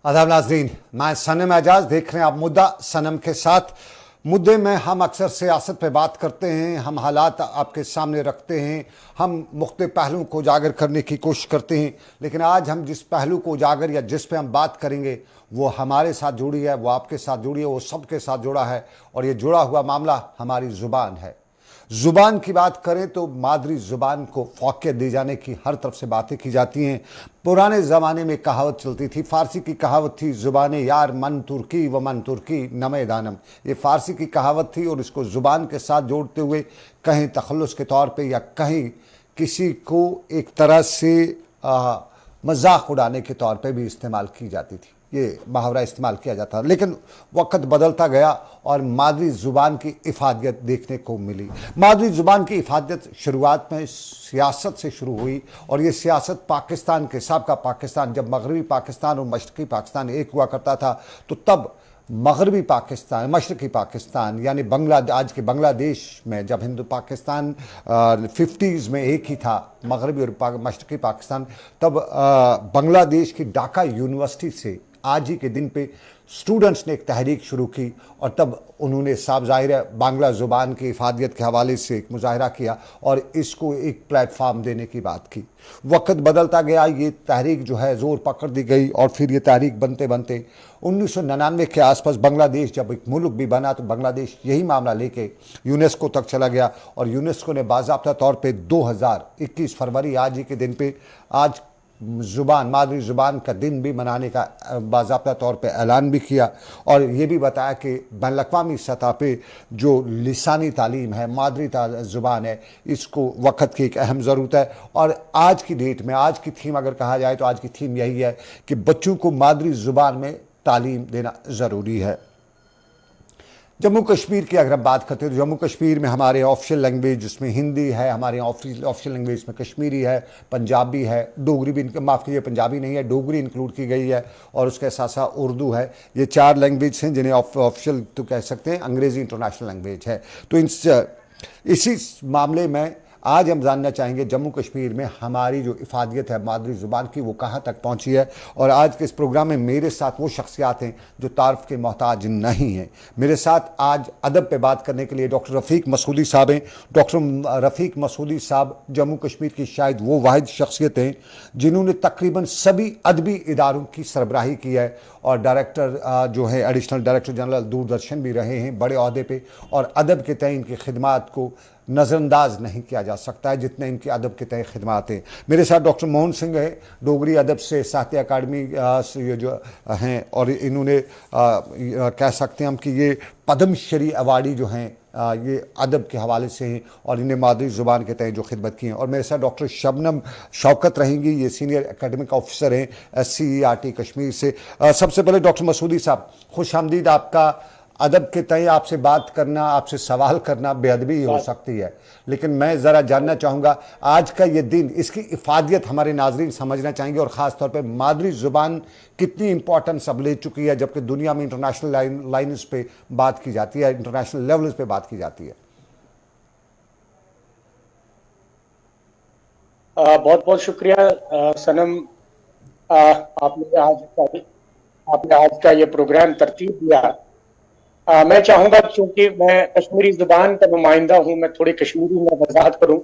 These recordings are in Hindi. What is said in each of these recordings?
आदाब नाज़रीन, मैं सनम एजाज, देख रहे हैं आप मुद्दा सनम के साथ। मुद्दे में हम अक्सर सियासत पे बात करते हैं, हम हालात आपके सामने रखते हैं, हम मुख्तलिफ पहलुओं को उजागर करने की कोशिश करते हैं। लेकिन आज हम जिस पहलू को उजागर या जिस पे हम बात करेंगे वो हमारे साथ जुड़ी है, वो आपके साथ जुड़ी है, वो सबके साथ जुड़ा है। और ये जुड़ा हुआ मामला हमारी ज़ुबान है। ज़ुबान की बात करें तो मादरी ज़ुबान को फ़ौक़ियत दी जाने की हर तरफ से बातें की जाती हैं। पुराने ज़माने में कहावत चलती थी, फ़ारसी की कहावत थी, ज़ुबान यार मन तुर्की व मन तुर्की नमे दानम। ये फ़ारसी की कहावत थी और इसको ज़ुबान के साथ जोड़ते हुए कहीं तखल्लुस के तौर पे या कहीं किसी को एक तरह से मजाक उड़ाने के तौर पे भी इस्तेमाल की जाती थी। ये मुहावरा इस्तेमाल किया जाता। लेकिन वक्त बदलता गया और मादरी ज़ुबान की इफ़ादियत देखने को मिली। मादरी ज़ुबान की इफ़ादियत शुरुआत में सियासत से शुरू हुई और ये सियासत पाकिस्तान के साबका पाकिस्तान, जब मगरबी पाकिस्तान और मशरक़ी पाकिस्तान एक हुआ करता था, तो तब मगरबी पाकिस्तान, मशरक़ी पाकिस्तान यानी आज के बांग्लादेश में, जब हिंदू पाकिस्तान 50s में एक ही था, मगरबी और मशरक़ी पाकिस्तान, तब बांग्लादेश की ढाका यूनिवर्सिटी से आज ही के दिन पे स्टूडेंट्स ने एक तहरीक शुरू की और तब उन्होंने साफ ज़ाहिर है बांग्ला ज़ुबान की इफ़ादियत के हवाले से एक मुज़ाहरा किया और इसको एक प्लेटफार्म देने की बात की। वक्त बदलता गया, ये तहरीक जो है ज़ोर पकड़ दी गई और फिर ये तहरीक बनते बनते 1999 के आसपास बांग्लादेश जब एक मुल्क भी बना तो बांग्लादेश यही मामला लेके यूनेस्को तक चला गया और यूनेस्को ने बाज़ाब्ता तौर पे 2021 फरवरी आज ही के दिन पे आज ज़ुबान, मादरी ज़ुबान का दिन भी मनाने का बाज़ाब्ता तौर पे ऐलान भी किया और ये भी बताया कि बैनुल-अक़वामी सतह पे जो लिसानी तालीम है, मादरी ज़ुबान है, इसको वक्त की एक अहम ज़रूरत है। और आज की डेट में आज की थीम अगर कहा जाए तो आज की थीम यही है कि बच्चों को मादरी ज़ुबान में तालीम देना ज़रूरी है। जम्मू कश्मीर की अगर हम बात करते हैं तो जम्मू कश्मीर में हमारे ऑफिशियल लैंग्वेज जिसमें हिंदी है, हमारे ऑफिशियल लैंग्वेज में कश्मीरी है, पंजाबी है, डोगरी भी, माफ़ कीजिए पंजाबी नहीं है, डोगरी इंक्लूड की गई है और उसके साथ साथ उर्दू है। ये 4 लैंग्वेज हैं जिन्हें ऑफिशियल तो कह सकते हैं, अंग्रेज़ी इंटरनेशनल लैंग्वेज है। तो इसी मामले में आज हम जानना चाहेंगे जम्मू कश्मीर में हमारी जो इफ़ादियत है मादरी ज़ुबान की वो कहाँ तक पहुँची है। और आज के इस प्रोग्राम में मेरे साथ वो शख्सियात हैं जो तारफ़ के मोहताज नहीं हैं। मेरे साथ आज अदब पे बात करने के लिए डॉक्टर रफ़ीक मसूदी साहब हैं। डॉक्टर रफ़ीक मसूदी साहब जम्मू कश्मीर की शायद वो वाहिद शख्सियत हैं जिन्होंने तकरीबन सभी अदबी इदारों की सरबराही की है और डायरेक्टर जो है एडिशनल डायरेक्टर जनरल दूरदर्शन भी रहे हैं बड़े ओहदे पे। और अदब के तय इनकी खिदमात को नज़रअंदाज नहीं किया जा सकता है जितने इनकी अदब के तय खिदमात हैं। मेरे साथ डॉक्टर मोहन सिंह है, डोगरी अदब से साहित्य अकादमी से ये जो हैं और इन्होंने कह सकते हैं हम कि ये पद्मश्री अवार्डी जो हैं ये अदब के हवाले से हैं और इन्हें मादरी ज़ुबान के तय जो खिदमत की हैं। और मेरे साथ डॉक्टर शबनम शौकत रहेंगी, ये सीनियर एकेडमिक ऑफिसर हैं SCERT कश्मीर से। सबसे पहले डॉक्टर मसूदी साहब, खुश आमदीद। आपका अदब के तय आपसे बात करना, आपसे सवाल करना बेअदबी हो सकती है, लेकिन मैं ज़रा जानना चाहूँगा आज का ये दिन, इसकी इफ़ादियत हमारे नाज़रीन समझना चाहेंगे और ख़ास तौर पे मादरी ज़ुबान कितनी इंपॉर्टेंस अब ले चुकी है जबकि दुनिया में इंटरनेशनल लाइन्स पे बात की जाती है, इंटरनेशनल लेवल्स पे बात की जाती है। बहुत बहुत शुक्रिया सनम, आपने आज का ये प्रोग्राम तरतीब दिया। मैं चाहूंगा क्योंकि मैं कश्मीरी ज़ुबान का नुमाइंदा हूँ, मैं थोड़ी कश्मीरी में वजाहत करूँ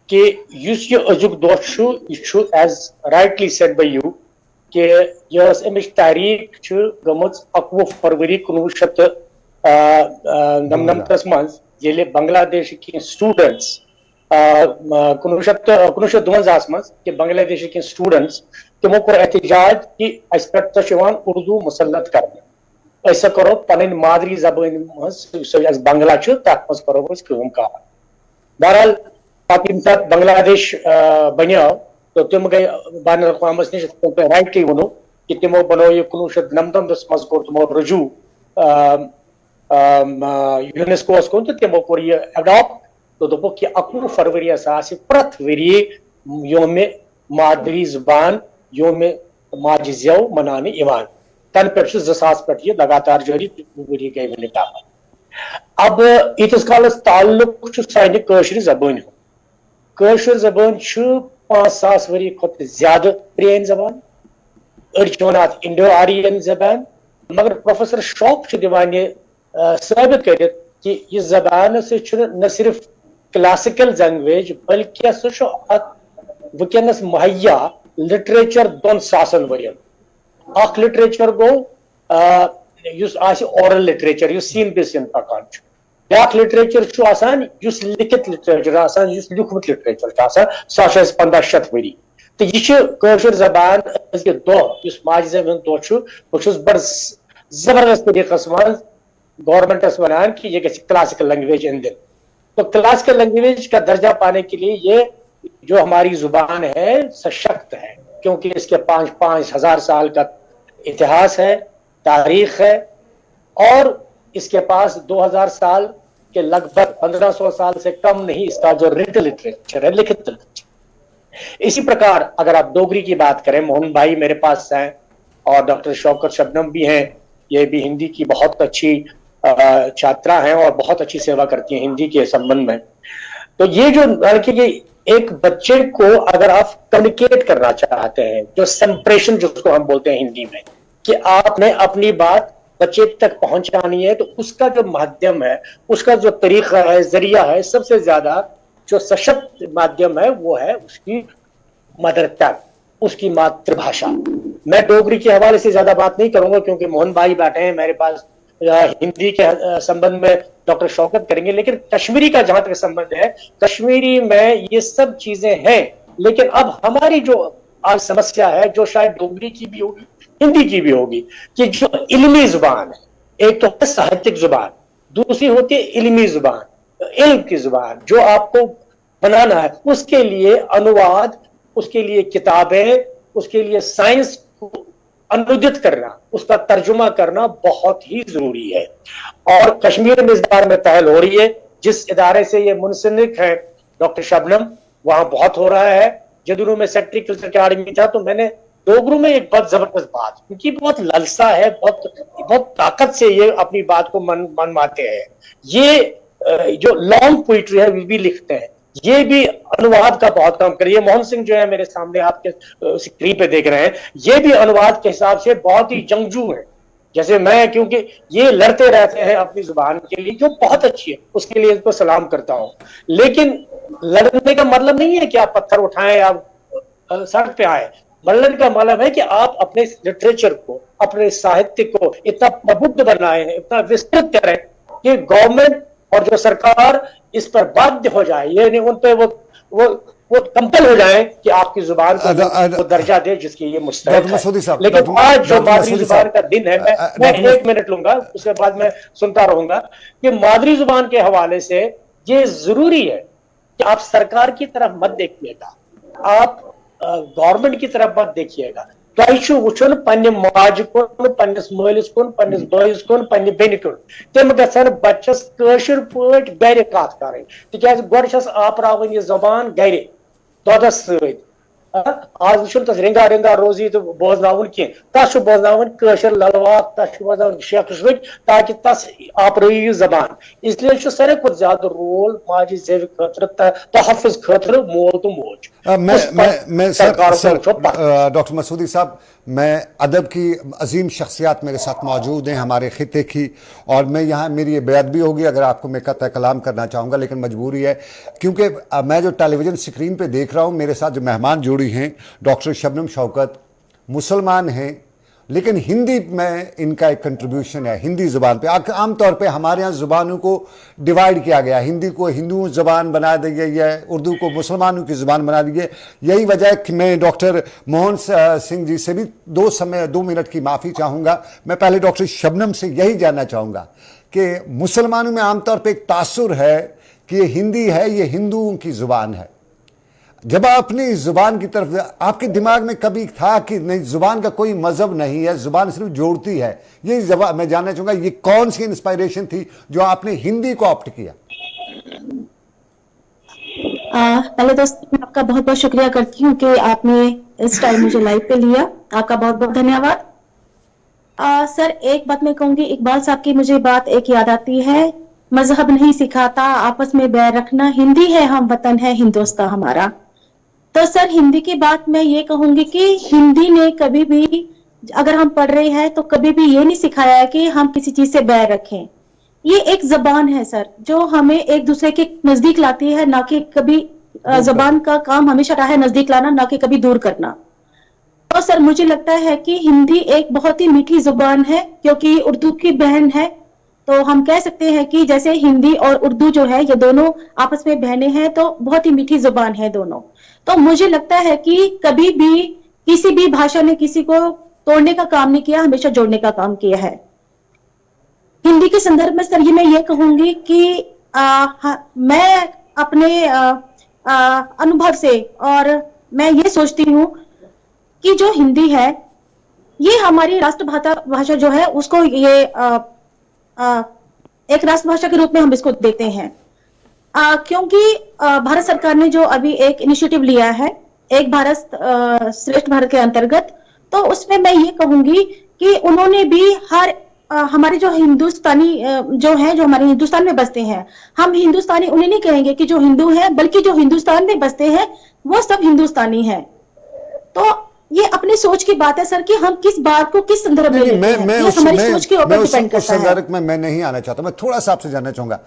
कि युस ये अजुक दोह छु, यह छु as rightly said by you कि यह अमिच तारीख छु गमच 21 फरवरी 1999 मज येले बांग्लादेश की स्टूडेंट्स 1952 मज कि बांग्लादेश के स्टूडेंट्स तमो कोर एहतजाज कि अस पे उर्दू मुसल्लत करने, ऐसा करो पन मादरी जबान मज बांग्ला तथ मज करो कम कह। बहरहाल पत बांग्लादेश बनो तो तम गई बैन अवी नश राइटली वनो कि तमो बनो यह 1999 मज कोर तमो रजू यूनेस्कोस कुन तो तमो कोर यह एडॉप्ट तो दोपक कि 21 फरवरी प्रत वरी योम मादरी जुबान योम माजिज़ मनाने इवान। तन पे 2000 पे यह लगातार जारी वरी गई वन तम। अब ईतिस कालस ताल्लुक सानि कशर जबान हूं। कशर जबान 5000 वरी खुद ज्यादा प्रेन जबान अड़ इंडो आरियन जबान, मगर प्रोफेसर शौक दिवान ये साबित कर कि यह जबान से न सिर्फ क्लासिकल लैंग्वेज बल्कि सह वनस मुहैया लिटरेचर 2,000 वरियन। अख लिटरेचर गो ओरल लिटरेचर सीन पे सीन पकान, ब्याक लिटरेचर आसान लिखित लिटरेचर लिखमुत लिटरेचर सह 1500 वरी। तो यह जबान माज दह बहुत बड़ जबरदस्त तरीकस मज गवर्नमेंटस वन कि यह क्लासिकल लैंग्वेज इन दिन। तो क्लासिकल लैंग्वेज का दर्जा पाने के लिए ये जो हमारी जुबान है सशक्त है, क्योंकि इसके 5,000 साल का इतिहास है, तारीख है, और इसके पास 2000 साल के लगभग 1500 साल से कम नहीं इसका जो रिटन लिटरेचर है, लिखित लिटरेचर। इसी प्रकार अगर आप डोगरी की बात करें, मोहन भाई मेरे पास हैं और डॉक्टर शौकत शबनम भी हैं, ये भी हिंदी की बहुत अच्छी छात्रा हैं और बहुत अच्छी सेवा करती हैं हिंदी के संबंध में। तो ये जो लड़की एक बच्चे को अगर आप कम्युनिकेट करना चाहते हैं, जो संप्रेषण जिसको हम बोलते हैं हिंदी में, कि आपने अपनी बात बच्चे तक पहुंचानी है, तो उसका जो माध्यम है, उसका जो तरीका है, जरिया है, सबसे ज्यादा जो सशक्त माध्यम है वो है उसकी मदर टंग, उसकी मातृभाषा। मैं डोगरी के हवाले से ज्यादा बात नहीं करूंगा क्योंकि मोहन भाई बैठे हैं मेरे पास, हिंदी के संबंध में डॉक्टर शौकत करेंगे, लेकिन कश्मीरी का जहां तक संबंध है, कश्मीरी में ये सब चीजें हैं। लेकिन अब हमारी जो आज समस्या है, जो शायद डोगरी की भी होगी, हिंदी की भी होगी, कि जो इल्मी जुबान है, एक तो है साहित्यिक जुबान, दूसरी होती है इल्मी जुबान, इल्म की जुबान जो आपको बनाना है, उसके लिए अनुवाद, उसके लिए किताबें, उसके लिए साइंस को अनुदित करना, उसका तर्जुमा करना बहुत ही जरूरी है। और कश्मीर में इस बार में पहल हो रही है, जिस इदारे से ये मुंसलिक है डॉक्टर शबनम, वहां बहुत हो रहा है। जदुरू में सेक्रेटरी कल्चर अकेडमी था, तो मैंने डोगरू में एक बहुत जबरदस्त बात, क्योंकि बहुत ललसा है, बहुत ताकत से ये अपनी बात को मनवाते हैं। ये जो लॉन्ग पोइट्री है वो भी लिखते हैं, ये भी अनुवाद का बहुत काम करिए। मोहन सिंह जो है मेरे सामने आपके स्क्रीन पे देख रहे हैं, ये भी अनुवाद के हिसाब से बहुत ही जंगजू है, जैसे मैं, क्योंकि ये लड़ते रहते हैं अपनी जुबान के लिए, जो बहुत अच्छी है, उसके लिए इनको सलाम करता हूं। लेकिन लड़ने का मतलब नहीं है कि आप पत्थर उठाएं, आप सड़क पे आए। लड़ने का मतलब है कि आप अपने लिटरेचर को, अपने साहित्य को इतना प्रबुद्ध बनाए, इतना विस्तृत करें कि गवर्नमेंट और जो सरकार इस पर बाध्य हो जाए, ये नहीं उन पे वो कंपल हो जाए कि आपकी जुबान को वो दर्जा दे जिसकी ये मुस्तहिक है। लेकिन आज जो मादरी जुबान का दिन है, मैं 1 मिनट लूंगा, उसके बाद मैं सुनता रहूंगा, कि मादरी जुबान के हवाले से ये जरूरी है कि आप सरकार की तरफ मत देखिएगा, आप गवर्नमेंट की तरफ मत देखिएगा। वुचन पन्ने माज कुन, पन्निस मालिस कुन, पन्निस बॉयस कुन, पन्ने बेनि कुन, तम गसन बच्चस कशिर पट गर कत करें, तिकाज गोड छस आपरावन ये जबान गर दोदस सत। आज वुचन तस रिंगा रिंगा रोजी तो बोजनावन की, तस बोजनावन कशिर ललवाक, तस बोजनावन शेख स्विच, ताकि तस आपराई जबान। इसलिए सारे को ज्यादा रोल माजी जेव खतर तहफ़ुज़ खतर मोल तो मोज। मैं सर डॉक्टर मसूदी साहब, मैं अदब की अजीम शख्सियात मेरे साथ मौजूद हैं हमारे खिते की, और मैं यहाँ, मेरी ये बेअदबी होगी अगर आपको मैं कतई कलाम करना चाहूँगा, लेकिन मजबूरी है, क्योंकि मैं जो टेलीविज़न स्क्रीन पे देख रहा हूँ, मेरे साथ जो मेहमान जुड़ी हैं डॉक्टर शबनम शौकत, मुसलमान हैं, लेकिन हिंदी में इनका एक कंट्रीब्यूशन है हिंदी ज़ुबान पे। आमतौर पे हमारे यहाँ ज़ुबानों को डिवाइड किया गया, हिंदी को हिंदू ज़ुबान बना दी गई है, उर्दू को मुसलमानों की ज़ुबान बना दी है। यही वजह है कि मैं डॉक्टर मोहन सिंह जी से भी 2 मिनट की माफ़ी चाहूँगा। मैं पहले डॉक्टर शबनम से यही जानना चाहूँगा कि मुसलमानों में आमतौर पर एक तासुर है कि ये हिंदी है, ये हिंदुओं की ज़ुबान है। जब आप अपनी जुबान की तरफ, आपके दिमाग में कभी था कि नहीं, जुबान का कोई मजहब नहीं है, जुबान सिर्फ जोड़ती है? ये जवाब मैं जानना चाहूंगा, ये कौन सी इंस्पायरेशन थी जो आपने हिंदी को ऑप्ट किया? पहले तो मैं आपका बहुत बहुत शुक्रिया करती हूँ कि आपने इस टाइम मुझे लाइव पे लिया, आपका बहुत बहुत धन्यवाद। सर एक बात मैं कहूंगी, इकबाल साहब की मुझे बात एक याद आती है, मजहब नहीं सिखाता आपस में बैर रखना, हिंदी है हम वतन है हिंदुस्तान हमारा। तो सर हिंदी की बात मैं ये कहूंगी कि हिंदी ने कभी भी अगर हम पढ़ रहे हैं तो कभी भी ये नहीं सिखाया है कि हम किसी चीज से बैर रखें। ये एक जबान है सर, जो हमें एक दूसरे के नजदीक लाती है, ना कि कभी जबान का काम हमेशा रहा है नजदीक लाना, ना कि कभी दूर करना। तो सर मुझे लगता है कि हिंदी एक बहुत ही मीठी जुबान है, क्योंकि उर्दू की बहन है। तो हम कह सकते हैं कि जैसे हिंदी और उर्दू जो है ये दोनों आपस में बहनें हैं, तो बहुत ही मीठी जुबान है दोनों। तो मुझे लगता है कि कभी भी किसी भी भाषा ने किसी को तोड़ने का काम नहीं किया, हमेशा जोड़ने का काम किया है। हिंदी के संदर्भ में सर ये मैं ये कहूंगी कि मैं अपने अनुभव से, और मैं ये सोचती हूँ कि जो हिंदी है ये हमारी राष्ट्रभाषा भाषा जो है उसको ये एक राष्ट्रभाषा के रूप में हम इसको देते हैं। क्योंकि भारत सरकार ने जो अभी एक इनिशिएटिव लिया है, एक भारत श्रेष्ठ भारत के अंतर्गत, तो उसमें मैं ये कहूंगी कि उन्होंने भी हर हमारे जो हिंदुस्तानी जो है, जो हमारे हिंदुस्तान में बसते हैं, हम हिंदुस्तानी उन्हें नहीं कहेंगे कि जो हिंदू है, बल्कि जो हिंदुस्तान में बसते हैं वो सब हिंदुस्तानी हैं। तो ये अपनी सोच की बात है सर कि हम किस बात को किस संदर्भ में लेते हैं, ये हमारी सोच के ऊपर डिपेंड करता है। संदर्भ में मैं नहीं आना चाहता, मैं थोड़ा सा आपसे जानना चाहूंगा,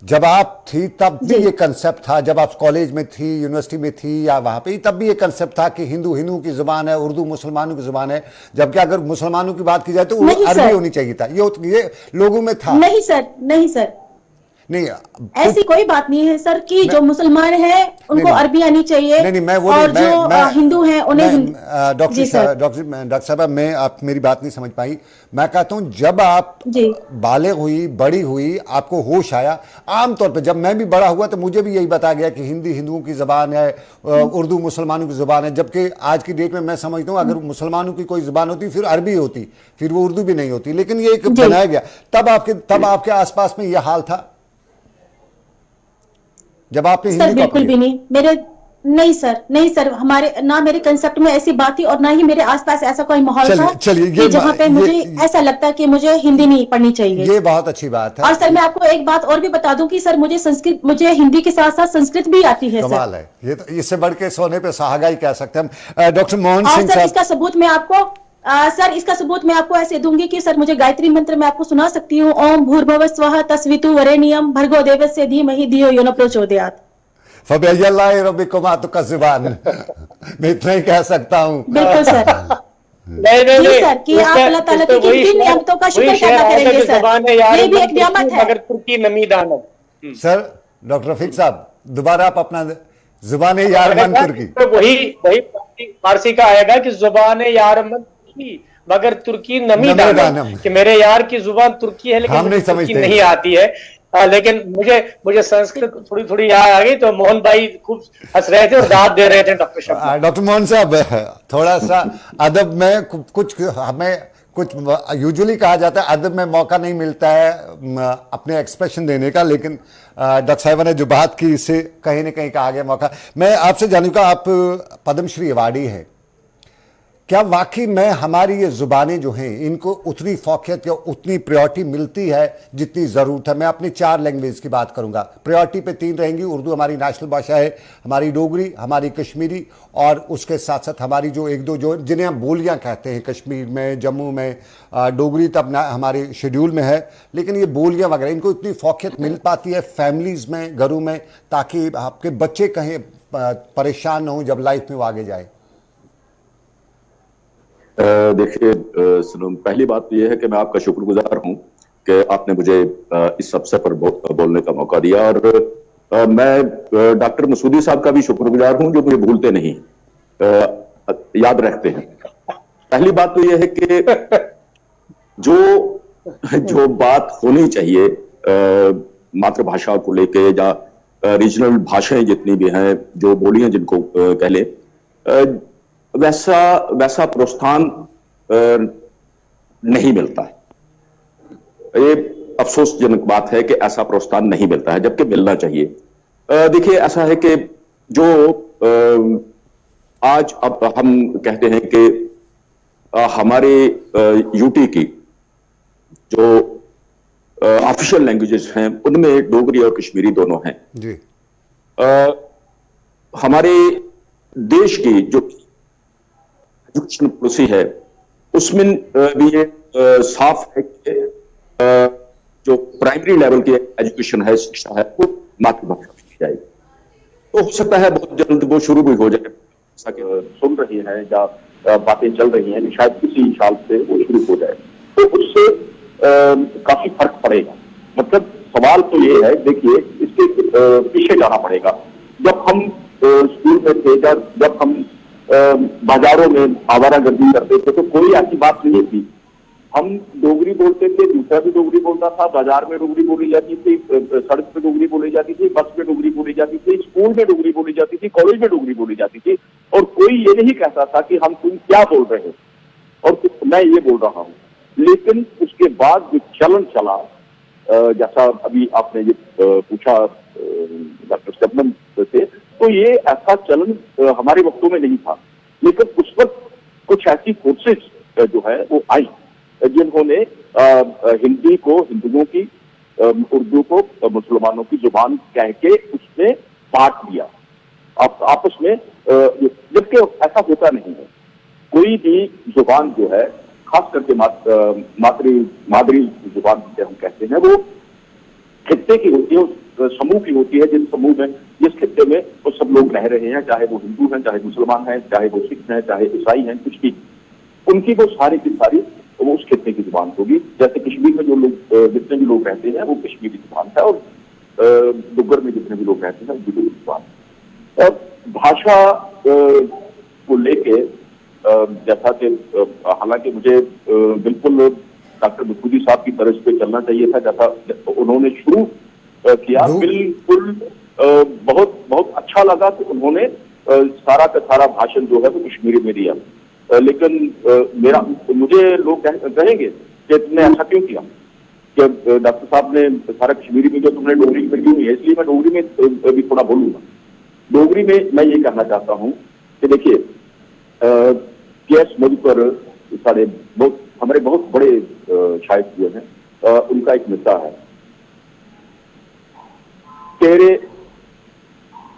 जब आप थी तब भी ये कंसेप्ट था, जब आप कॉलेज में थी, यूनिवर्सिटी में थी या वहां पे, तब भी ये कंसेप्ट था कि हिंदू हिंदू की जुबान है, उर्दू मुसलमानों की जुबान है, जबकि अगर मुसलमानों की बात की जाए तो अरबी होनी चाहिए था, ये लोगों में था? नहीं सर, नहीं सर, नहीं, ऐसी कोई बात नहीं है सर कि जो मुसलमान है उनको अरबी आनी चाहिए। नहीं, मैं वो और जो हिंदू हैं उन्हें डॉक्टर साहब, मैं आप मेरी बात नहीं समझ पाई। मैं कहता हूं जब आप बालिग हुई, बड़ी हुई, आपको होश आया, आमतौर पे जब मैं भी बड़ा हुआ तो मुझे भी यही बताया गया कि हिंदी हिंदुओं की जुबान है, उर्दू मुसलमानों की जुबान है, जबकि आज की डेट में मैं समझता हूँ अगर मुसलमानों की कोई जुबान होती फिर अरबी होती, फिर वो उर्दू भी नहीं होती, लेकिन ये एक बनाया गया। तब आपके आसपास में यह हाल था जब आपने हिंदी? बिल्कुल भी नहीं, नहीं सर, हमारे ना मेरे कंसेप्ट में ऐसी बात थी और ना ही मेरे आसपास ऐसा कोई माहौल था कि जहां पे मुझे ऐसा लगता है कि मुझे हिंदी नहीं पढ़नी चाहिए। ये बहुत अच्छी बात है। और सर मैं आपको एक बात और भी बता दूं कि सर मुझे हिंदी के साथ साथ संस्कृत भी आती है। कमाल है, ये तो इससे बढ़ के सोने पे सुहागा ही कह सकते हैं। डॉक्टर मोहन सिंह साहब, इसका सबूत मैं आपको इसका सबूत मैं आपको ऐसे दूंगी कि सर मुझे गायत्री मंत्र मैं आपको सुना सकती हूँ। ओम भूर्भुवः स्वः तस्वितु वरेण्यम भर्गो देवस्य धीमहि धियो यो न प्रचोदयात्। फबिअय्यिल्लाहि रब्बिकुम तुकज़्ज़िबान। मैं इतना ही कह सकता हूँ। बिल्कुल सर। नहीं सर कि आप अल्लाह ताला की किन नियामतों का शुक्र अदा करेंगे सर, ये भी एक नियामत है। मगर तुर्की नमी दानम। सर डॉक्टर रफीक साहब, दोबारा आप अपना जुबान यार मन तुर्की, वही फारसी का आएगा कि जुबान यार मन तुर्की मगर तुर्की नमी दानम, कि मेरे यार की जुबान तुर्की है लेकिन मुझे तुर्की नहीं आती है। लेकिन मुझे संस्कृत थोड़ी थोड़ी याद आ गई, तो मोहन भाई खूब हंस रहे थे और दाद दे रहे थे डॉक्टर साहब। डॉक्टर मोहन साहब, थोड़ा सा अदब में कुछ हमें कुछ यूजुअली कहा जाता है अदब में मौका नहीं मिलता है अपने एक्सप्रेशन देने का, लेकिन डॉक्टर साहिबा ने जो बात की इससे कहीं ना कहीं कहा गया मौका। मैं आपसे जानूंगा, आप पद्मश्री अवार्डी हैं, क्या वाकई में हमारी ये जुबानें जो हैं इनको उतनी फौकियत या उतनी प्रायोरिटी मिलती है जितनी ज़रूरत है? मैं अपनी 4 लैंग्वेज की बात करूंगा, प्रायोरिटी पे 3 रहेंगी। उर्दू हमारी नेशनल भाषा है, हमारी डोगरी, हमारी कश्मीरी, और उसके साथ साथ हमारी जो 1-2 जो जिन्हें हम बोलियां कहते हैं, कश्मीर में, जम्मू में डोगरी तब हमारे शेड्यूल में है, लेकिन ये बोलियां वगैरह इनको इतनी फौकियत मिल पाती है फैमिलीज़ में, घरों में, ताकि आपके बच्चे कहीं परेशान न हों जब लाइफ में वो आगे जाए? देखिए पहली बात तो यह है कि मैं आपका शुक्रगुजार हूं कि आपने मुझे इस अवसर पर बोलने का मौका दिया, और मैं डॉक्टर मसूदी साहब का भी शुक्रगुजार हूं जो मुझे भूलते नहीं, याद रखते हैं। पहली बात तो यह है कि जो बात होनी चाहिए मातृभाषा को लेके या रीजनल भाषाएं जितनी भी हैं, जो बोलियां जिनको कह ले, वैसा प्रोत्साहन नहीं मिलता है। ये अफसोसजनक बात है कि ऐसा प्रोत्साहन नहीं मिलता है, जबकि मिलना चाहिए। देखिए ऐसा है कि जो आज अब हम कहते हैं कि हमारे यूटी की जो ऑफिशियल लैंग्वेजेस हैं उनमें डोगरी और कश्मीरी दोनों हैं जी। हमारे देश की जो एजुकेशन पॉलिसी है उसमें भी ये साफ है कि जो प्राइमरी लेवल की एजुकेशन है, शिक्षा है, वो मातृभाषा में की जाएगी। तो हो सकता है बहुत जल्द वो शुरू भी हो जाए, जैसा कि सुन रही है या बातें चल रही हैं, शायद किसी साल से वो शुरू हो जाए, तो उससे काफी फर्क पड़ेगा। मतलब सवाल तो ये है, देखिए इसके पीछे जाना पड़ेगा। जब हम स्कूल में थे, जब हम बाजारों में आवारागर्दी करते थे, तो कोई ऐसी बात नहीं थी। हम डोगरी बोलते थे, दूसरा भी डोगरी बोलता था, बाजार में डोगरी बोली जाती थी, सड़क पे डोगरी बोली जाती थी, बस में डोगरी बोली जाती थी, स्कूल में डोगरी बोली जाती थी, कॉलेज में डोगरी बोली जाती थी, और कोई ये नहीं कहता था कि हम तुम क्या बोल रहे हो और मैं ये बोल रहा हूँ। लेकिन उसके बाद जो चलन चला, जैसा अभी आपने ये पूछा डॉक्टर स्टेपमैन से, तो ये ऐसा चलन हमारे वक्तों में नहीं था। लेकिन उस वक्त कुछ ऐसी फोर्सेस जो है वो आई, जिन्होंने हिंदी को हिंदुओं की, उर्दू को मुसलमानों की जुबान कह के उसमें बांट दिया आपस में, जबकि ऐसा होता नहीं है। कोई भी जुबान जो है, खास करके मादरी जुबान जिसे हम कहते हैं, वो खित्ते की होती है, उस समूह की होती है, जिस समूह में, जिस खित्ते में वो सब लोग रह रहे हैं, चाहे वो हिंदू हैं, चाहे मुसलमान हैं, चाहे वो सिख हैं, चाहे ईसाई हैं, कुछ भी, उनकी वो सारी की सारी वो उस खित्ते की जुबान होगी। जैसे कश्मीर में जो लोग, जितने भी लोग रहते हैं, वो कश्मीरी जुबान है, और डुग्गर में जितने भी लोग रहते हैं उनकी जुबान। और भाषा को लेके जैसा कि हालांकि मुझे बिल्कुल डॉक्टर मसूदी साहब की तरफ पे चलना चाहिए था, जैसा उन्होंने शुरू किया, बिल्कुल बहुत बहुत अच्छा लगा कि उन्होंने सारा का सारा भाषण जो है वो कश्मीरी में दिया। लेकिन मुझे लोग कहेंगे कि तुमने ऐसा क्यों किया, कि डॉक्टर साहब ने सारा कश्मीरी में जो तुमने डोगरी में क्यों नहीं है। इसलिए मैं डोगरी में भी थोड़ा बोलूंगा। डोगरी में मैं ये कहना चाहता हूँ कि देखिए, के.एस. मुझपर हमारे बहुत बड़े शायर हुए हैं, उनका एक मिसरा है,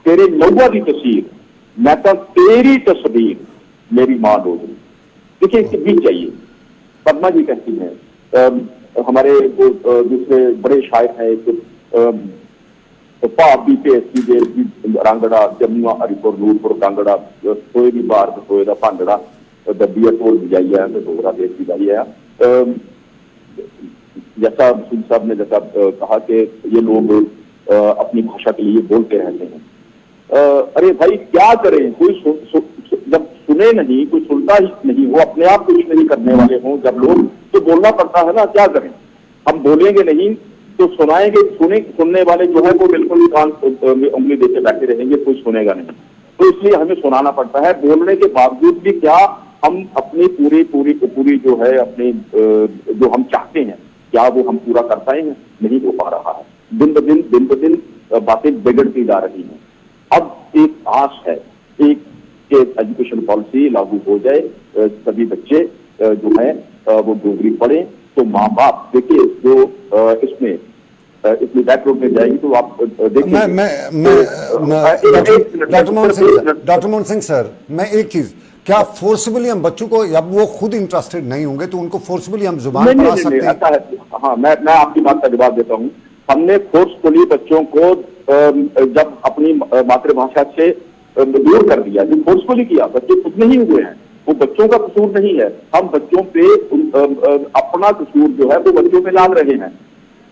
तेरे नौवा की तस्वीर मैं तो तेरी तस्वीर मेरी मां डोगरी। देखिए, इसके बीच चाहिए। पद्मा जी कहती हैं, हमारे दूसरे बड़े शायर हैं, भाभी भेसती देर की रांगड़ा, जमुआ हरिपुर नूरपुर कांगड़ा, सोए की बार सोए का भांगड़ा, दबिया ढोल बजाई है, तो डोगरा देश की गाई है। जैसा मसूद साहब ने जैसा कहा कि ये लोग अपनी भाषा के लिए बोलते रहते हैं। अरे भाई क्या करें, कोई जब सुने नहीं, कोई सुनता ही नहीं हो, अपने आप कुछ नहीं करने वाले हों जब लोग, तो बोलना पड़ता है ना। क्या करें, हम बोलेंगे नहीं तो सुनाएंगे, सुनने वाले जो है वो बिल्कुल कान उंगली देके बैठे रहेंगे, कोई सुनेगा नहीं। तो इसलिए हमें सुनाना पड़ता है। बोलने के बावजूद भी क्या हम अपनी पूरी जो है, अपनी जो हम चाहते हैं, क्या वो हम पूरा कर पाएंगे? नहीं हो पा रहा है। दिन ब दिन बातें बिगड़ती जा रही हैं। अब एक आस है कि एजुकेशन पॉलिसी लागू हो जाए, सभी बच्चे जो है वो डोगरी पढ़ें, तो माँ बाप देखिए जो इसमें इतनी बैकवर्ड में जाएगी तो आप देखिए। डॉक्टर मोहन सिंह सर, मैं एक चीज, क्या फोर्सबली हम बच्चों को, जब वो खुद इंटरेस्टेड नहीं होंगे तो उनको फोर्सबली हम जुबान पढ़ा सकते हैं? हाँ, मैं आपकी बात का जवाब देता हूँ। हमने फोर्सफुली बच्चों को जब अपनी मातृभाषा से दूर कर दिया, जो फोर्सफुली किया, बच्चे खुद नहीं हुए हैं, वो बच्चों का कसूर नहीं है। हम बच्चों पे अपना कसूर जो है वो बच्चों में डाल रहे हैं।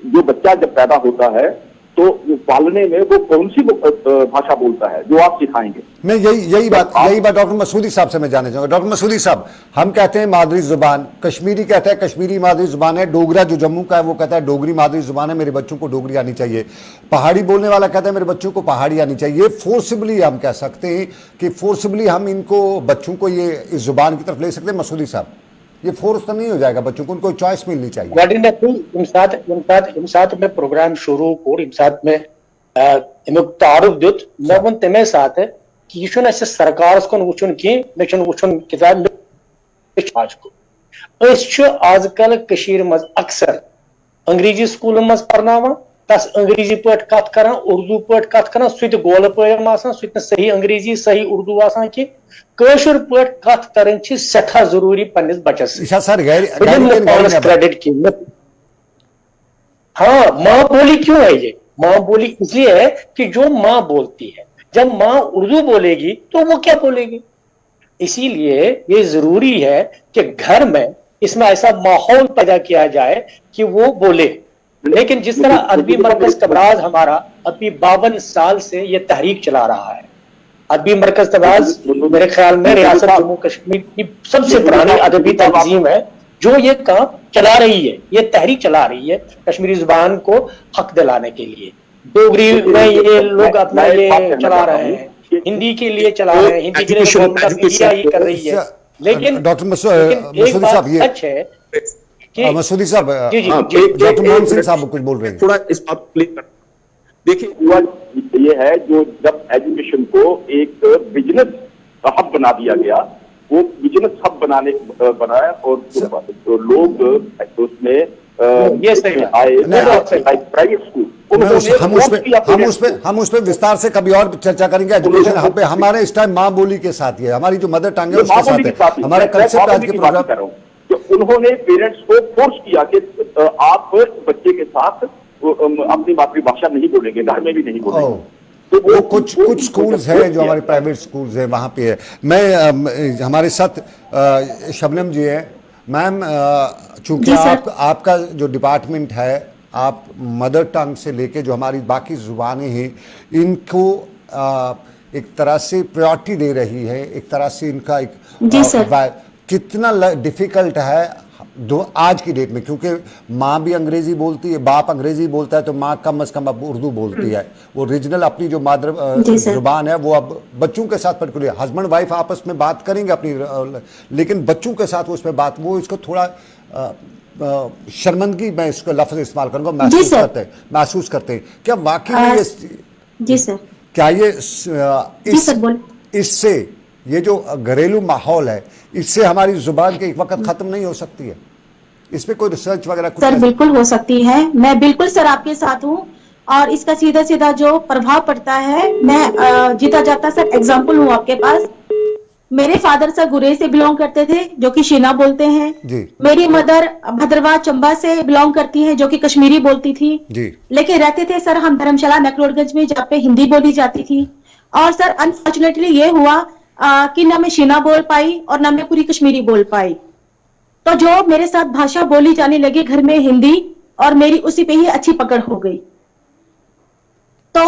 जो बच्चा जब पैदा होता है तो वो पालने में वो कौन सी भाषा बोलता है जो आप सिखाएंगे? मैं यही बात डॉक्टर मसूदी साहब से मैं जानना चाहूंगा। डॉक्टर मसूदी साहब, हम कहते हैं मादरी जुबान, कश्मीरी कहता है कश्मीरी मादरी जुबान है, डोगरा जो जम्मू का है वो कहता है डोगरी मादरी जुबान है, मेरे बच्चों को डोगरी आनी चाहिए। पहाड़ी बोलने वाला कहता है मेरे बच्चों को पहाड़ी आनी चाहिए। फोर्सिबली हम कह सकते हैं कि फोर्सिबली हम इनको, बच्चों को ये इस जुबान की तरफ ले सकते हैं। मसूदी साहब, ये फोर्स तो नहीं हो जाएगा बच्चों को, उनको चॉइस मिलनी चाहिए? में प्रोग्राम शुरू कोर में तारुफ दुत मे वो तमे साथ कि यह सरकार कुन वुचन कह मे वुचन किताब आजकल अक्सर अंग्रेजी स्कूल मज पढ़ना तस अंग्रेजी पट कत कर उर्दू पट कत कर सह गोल पम सह सही अंग्रेजी सही उर्दू कि कशुर पट कत कर सठा जरूरी पन्निस बचस पानस क्रेडिट की। हाँ, माँ बोली क्यों है ये? माँ बोली इसलिए है कि जो माँ बोलती है, जब माँ उर्दू बोलेगी तो वो क्या बोलेगी। इसीलिए ये जरूरी है कि घर में इसमें ऐसा माहौल पैदा किया जाए कि वो बोले। लेकिन जिस तरह अदबी मरकज तबराज हमारा अभी 52 साल से ये तहरीक चला रहा है। अदबी मरकज तबराज मेरे ख्याल में रियासत जम्मू कश्मीर की सबसे पुरानी अदबी तंजीम है जो ये काम चला रही है, ये तहरीक चला रही है कश्मीरी जुबान को हक दिलाने के लिए। डोगरी में ये लोग अपना ये चला रहे हैं, हिंदी के लिए चला रहे हैं, हिंदी के लिए मीडिया ये कर रही है। लेकिन डॉक्टर मसूदी साहब, ये सच है कि मसूदी साहब, डॉक्टर मोहन सिंह साहब कुछ बोल रहे हैं, थोड़ा इस बात क्लियर कर। देखिए, हुआ ये है जो जब एजुकेशन को एक बिजनेस हब बना दिया गया, वो बिजनेस हब बनाया और तो लोग उसमें ये सही आए प्राइवेट स्कूल। हम उस पे विस्तार से कभी और चर्चा करेंगे। एजुकेशन हब पे हमारे इस टाइम माँ बोली के साथ है, हमारी जो मदर टंग है उसके साथ है हमारे कंसेप्ट आज के प्रोग्राम। तो उन्होंने पेरेंट्स को फोर्स किया कि आप बच्चे के साथ अपनी मातृभाषा नहीं बोलेंगे, घर में भी नहीं बोलेंगे। तो वो कुछ स्कूल्स हैं जो हमारे प्राइवेट स्कूल्स हैं, वहाँ पे है। मैं हमारे साथ शबनम जी है। मैम, चूंकि आपका जो डिपार्टमेंट है, आप मदर टंग से लेके जो हमारी बाकी ज़ुबानें हैं इनको एक तरह से प्रायोरिटी दे रही है, एक तरह से इनका एक कितना डिफिकल्ट है आज की डेट में, क्योंकि माँ भी अंग्रेजी बोलती है, बाप अंग्रेजी बोलता है, तो माँ कम से कम अब उर्दू बोलती है। वो रीजनल अपनी जो मादर जुबान है वो अब बच्चों के साथ पर्टिकुलर हस्बैंड वाइफ आपस में बात करेंगे अपनी, लेकिन बच्चों के साथ उसमें बात वो इसको थोड़ा शर्मिंदगी, मैं इसको लफ्ज इस्तेमाल करूंगा, महसूस करते हैं। क्या वाकई में ये जी सर, क्या ये इससे ये जो घरेलू माहौल है इससे हमारी जुबान के एक वक्त खत्म नहीं हो सकती है? इस पे कोई रिसर्च वगैरह कुछ? सर बिल्कुल हो सकती है, मैं बिल्कुल सर आपके साथ हूँ। और इसका सीधा सीधा जो प्रभाव पड़ता है, मैं जीता जाता सर एग्जाम्पल हूँ आपके पास। मेरे फादर सर गुरेज से बिलोंग करते थे जो कि शीना बोलते हैं जी। मेरी मदर भद्रवाह चंबा से बिलोंग करती है जो कि कश्मीरी बोलती थी जी। लेकिन रहते थे सर हम धर्मशाला मैक्लोडगंज में जहाँ पे हिंदी बोली जाती थी। और सर अनफॉर्चुनेटली ये हुआ कि ना मैं शीना बोल पाई और ना मैं पूरी कश्मीरी बोल पाई। तो जो मेरे साथ भाषा बोली जाने लगी घर में हिंदी, और मेरी उसी पे ही अच्छी पकड़ हो गई। तो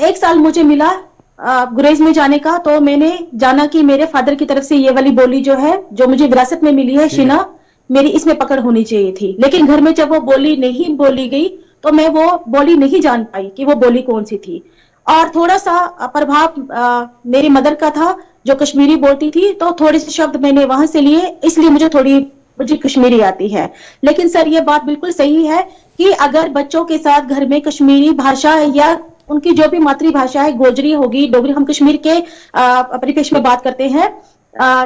1 साल मुझे मिला गुरेज में जाने का, तो मैंने जाना कि मेरे फादर की तरफ से ये वाली बोली जो है, जो मुझे विरासत में मिली है शीना, मेरी इसमें पकड़ होनी चाहिए थी। लेकिन घर में जब वो बोली नहीं बोली गई तो मैं वो बोली नहीं जान पाई कि वो बोली कौन सी थी। और थोड़ा सा प्रभाव मेरी मदर का था जो कश्मीरी बोलती थी, तो थोड़े से शब्द मैंने वहां से लिए, इसलिए मुझे कश्मीरी आती है। लेकिन सर ये बात बिल्कुल सही है कि अगर बच्चों के साथ घर में कश्मीरी भाषा या उनकी जो भी मातृभाषा है, गोजरी होगी, डोगरी, हम कश्मीर के परिपेक्ष में बात करते हैं,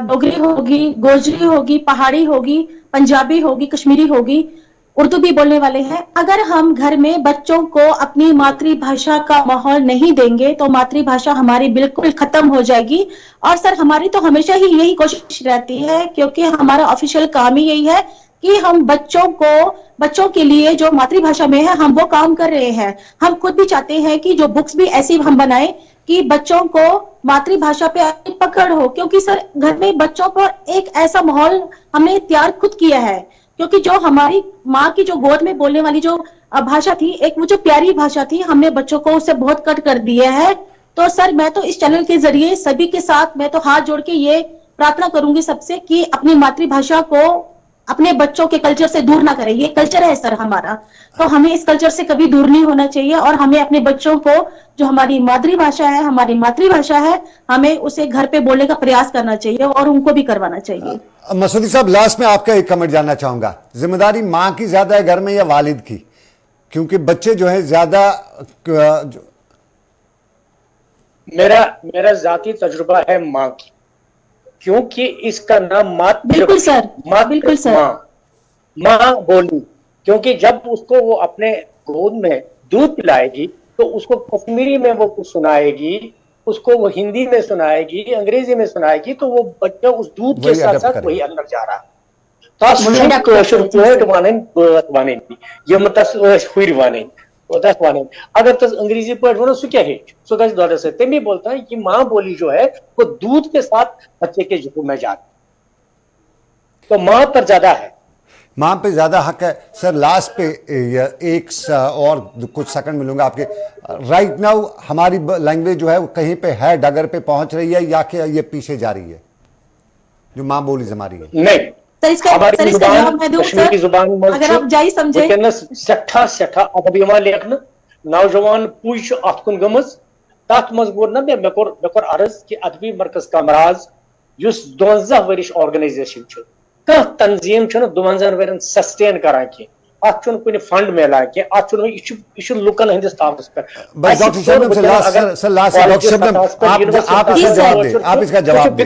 डोगरी होगी, गोजरी होगी, पहाड़ी होगी, पंजाबी होगी, कश्मीरी होगी, उर्दू भी बोलने वाले हैं। अगर हम घर में बच्चों को अपनी मातृभाषा का माहौल नहीं देंगे तो मातृभाषा हमारी बिल्कुल खत्म हो जाएगी। और सर हमारी तो हमेशा ही यही कोशिश रहती है, क्योंकि हमारा ऑफिशियल काम ही यही है कि हम बच्चों के लिए जो मातृभाषा में है हम वो काम कर रहे हैं। हम खुद भी चाहते हैं कि जो बुक्स भी ऐसी हम बनाएं कि बच्चों को मातृभाषा पे पकड़ हो, क्योंकि सर घर में बच्चों पर एक ऐसा माहौल हमने तैयार खुद किया है, क्योंकि जो हमारी माँ की जो गोद में बोलने वाली जो भाषा थी, एक वो जो प्यारी भाषा थी, हमने बच्चों को उससे बहुत कट कर दिया है। तो सर मैं तो इस चैनल के जरिए सभी के साथ मैं तो हाथ जोड़ के ये प्रार्थना करूंगी सबसे कि अपनी मातृभाषा को अपने बच्चों के कल्चर से दूर ना करें। ये कल्चर है सर हमारा, तो हमें इस कल्चर से कभी दूर नहीं होना चाहिए। और हमें अपने बच्चों को जो हमारी मातृभाषा है, हमारी मातृभाषा है, हमें उसे घर पे बोलने का प्रयास करना चाहिए और उनको भी करवाना चाहिए। मसूदी साहब, लास्ट में आपका एक कमेंट जानना चाहूंगा, जिम्मेदारी माँ की ज्यादा है घर में या वालिद की? क्योंकि बच्चे जो है ज्यादा मेरा जाती तजुर्बा है माँ की, क्योंकि इसका नाम बिल्कुल सर, बिल्कुल सर, माँ बोली, क्योंकि जब उसको वो अपने गोद में दूध पिलाएगी तो उसको कश्मीरी में वो कुछ सुनाएगी, उसको वो हिंदी में सुनाएगी, अंग्रेजी में सुनाएगी, तो वो बच्चा उस दूध के वही साथ अडप्ट साथ करेगा। वही अंदर जा रहा है। तस वही छुट अडप्ट कशुर करते पॉइंट वनें बात वनें यम तस हुर वनें तस वनें अगर तस अंग्रेजी पॉइंट वनो सु क्या है सो गज दोदर से तमी बोलता है कि माँ बोली जो है वो दूध के साथ बच्चे के जुकू में जाती, तो माँ पर ज्यादा है, माँ पे ज़्यादा हक है। सर लास्ट पे और कुछ सेकंड मिलूंगा आपके। राइट नाउ हमारी लैंग्वेज जो है वो कहीं पे है, डगर पे पहुंच रही है या कि ये पीछे जा रही है, जो माँ बोली हमारी है? नहीं सर इसका हमारी जवाब मैं दूं कश्मीरी सर, जुबान अगर आप जाई समझे सठा अदब लेखन नौजवान पुज अत कुन गमज तथ मज वोर ना मे कोर अर्ज कि अदबी मरकज कमराज युस 52 वरिश ऑर्गेनाइजेशन छ कह तंजीम छ 52 वरन सस्टेन करान कि अत छ कुन फंड मिलान कि अत छ इशु लुकन हंदिस तावस पर। बस डॉक्टर शबनम से लास्ट डॉक्टर शबनम आप इसका जवाब दें, आप इसका जवाब दें।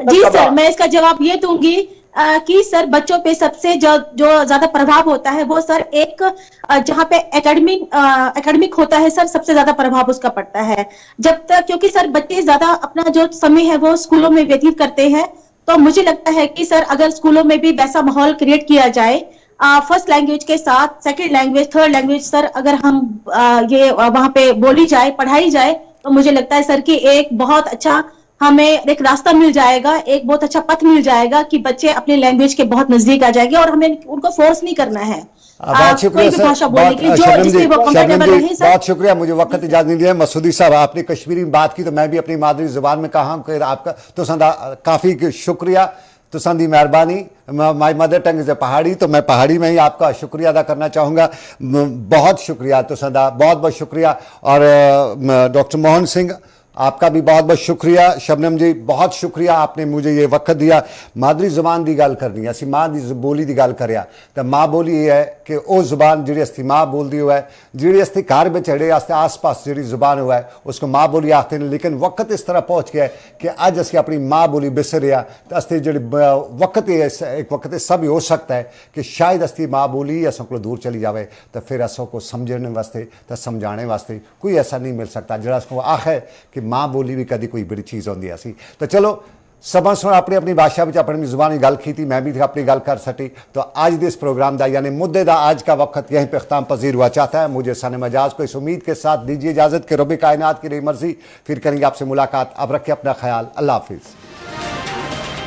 जी सर, मैं इसका जवाब ये दूंगी कि सर बच्चों पे सबसे जो ज्यादा प्रभाव होता है वो सर एक जहाँ पे एकेडमिक होता है सर, सबसे ज्यादा प्रभाव उसका पड़ता है जब तक, क्योंकि सर बच्चे ज्यादा अपना जो समय है वो स्कूलों में व्यतीत करते हैं। तो मुझे लगता है कि सर अगर स्कूलों में भी वैसा माहौल क्रिएट किया जाए, फर्स्ट लैंग्वेज के साथ second language, third language sir अगर हम ये वहां पे बोली जाए, पढ़ाई जाए, तो मुझे लगता है सर कि एक बहुत अच्छा हमें एक रास्ता मिल जाएगा, एक बहुत अच्छा पथ मिल जाएगा कि बच्चे अपने लैंग्वेज के बहुत नजदीक आ जाएंगे और हमें उनको फोर्स नहीं करना है बहुत शुक्रिया कोई भी भाषा सर, बोलने के लिए, जो जिससे वो कंफर्टेबल रहे सर। बहुत शुक्रिया, मुझे वक्त इजाजत नहीं दिया। मसूदी साहब आपने कश्मीरी में बात की तो मैं भी अपनी मादरी जुबान में कहा कि आपका तो काफ़ी शुक्रिया, तो संदी मेहरबानी। माई मदर टंग इज़ पहाड़ी, तो मैं पहाड़ी में ही आपका शुक्रिया अदा करना चाहूँगा। बहुत शुक्रिया तो संदा, बहुत बहुत शुक्रिया। और डॉक्टर मोहन सिंह आपका भी बहुत बहुत शुक्रिया। शबनम जी बहुत शुक्रिया, आपने मुझे ये वक्त दिया। मादरी जुबान की गल करनी, असी माँ की बोली की गल करिया तो माँ बोली ये है कि वह जुबान जी असी माँ बोलती हुआ है, जी असी घर में जेड़े आस पास जी जुबान हुआ है उसको माँ बोली आखते हैं। लेकिन वक्त इस तरह पहुँच गया है कि अज असी अपनी माँ बोली बिसरिया, तो असते जी वक्त एक वक्त सब ही हो सकता है कि शायद असती माँ बोली असों को दूर चली जाए, तो फिर असों को समझने वास्ते तो समझाने वास्ते कोई ऐसा नहीं मिल सकता जरा उसको आख है कि माँ बोली भी कभी कोई बड़ी चीज़ होती है। तो चलो सबा सुन अपनी अपनी भाषा में अपनी जुबानी गल की थी, मैं भी अपनी गल कर सकी। तो आज के इस प्रोग्राम का यानी मुद्दे का आज का वक्त यहीं पर अख्ताम पजीर हुआ चाहता है। मुझे सनम एजाज को इस उम्मीद के साथ दीजिए इजाज़त कि रब कायनात की रही मर्जी फिर करेंगे आपसे मुलाकात। अब रखिए अपना ख्याल, अल्लाह हाफिज़।